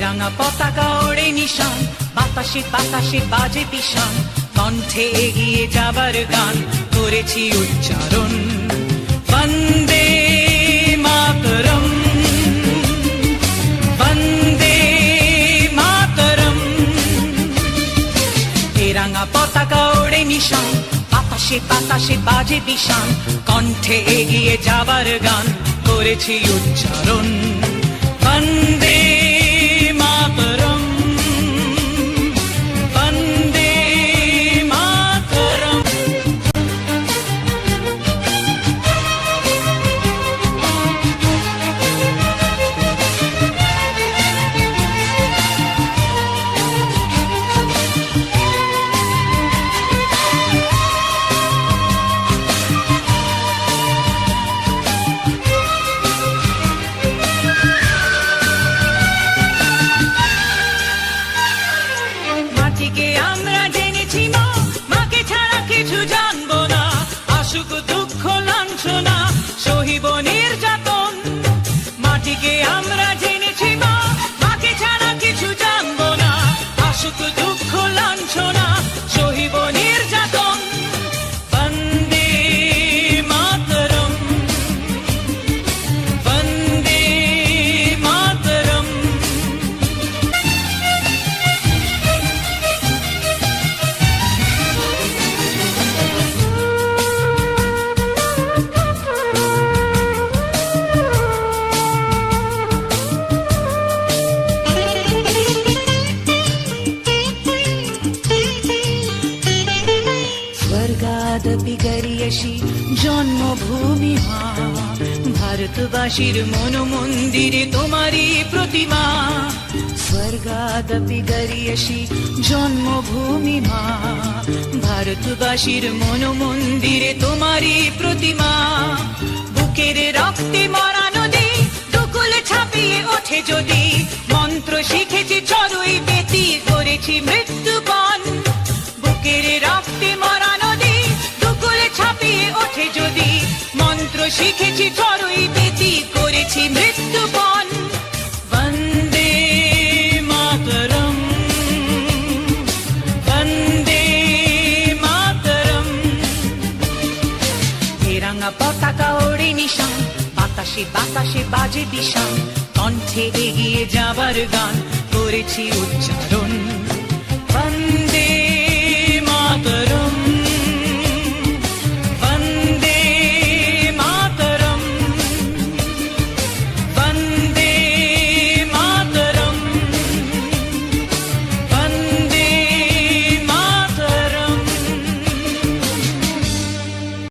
রাঙা পতাকা ওড়ে নিশান, বাতাসে বাতাসে বাজে পিশান, কণ্ঠে এগিয়ে যাবার গান করেছি উচ্চারণ। বন্দে মাতরম, বন্দে মাতরম। এ রাঙা পতাকা ওড়ে নিশান, বাতাসে বাতাসে বাজে পিশান, কণ্ঠে এগিয়ে যাবার গান করেছি উচ্চারণ। বন্দে মাতরম, বন্দে মাতরম। মাটিকে আমরা জেনেছি মা, মাকে ছাড়া কিছু জানবো না। আসুক দুঃখ লাঞ্ছনা, সহিব নির্যাতন। মাটিকে আমরা জেনেছি মা, মাকে ছাড়া কিছু জানবো না। আসুক দুঃখ লাঞ্ছনা, সহিব নির্যাতন। বন্দে মাতরম, বন্দে মাতরম। স্বর্গাদপি গরিয়সী জন্মভূমি মা, ভারতবাসীর মন মন্দিরে তোমারই প্রতিমা। স্বর্গাদপি গরিয়সী জন্মভূমি মা, ভারতবাসীর মন মন্দিরে তোমারই প্রতিমা। বুকের রক্তে মরা নদী দুকুল ছাপিয়ে ওঠে যদি, মন্ত্র শিখেছি চড়ুই বেতি করেছি মৃত্যুপণ। বুকের রক্তে মরা নদী দুকুল ছাপিয়ে ওঠে যদি, মন্ত্র শিখেছি চড়ুই বেতি করেছি মৃত্যুপণ। বন্দে মাতরম, বন্দে মাতরম। এ রাঙা পতাকা ওড়ে নিশান, বাতাসে বাতাসে বাজে পিশান, কণ্ঠে এগিয়ে যাবার গান করেছি উচ্চারণ।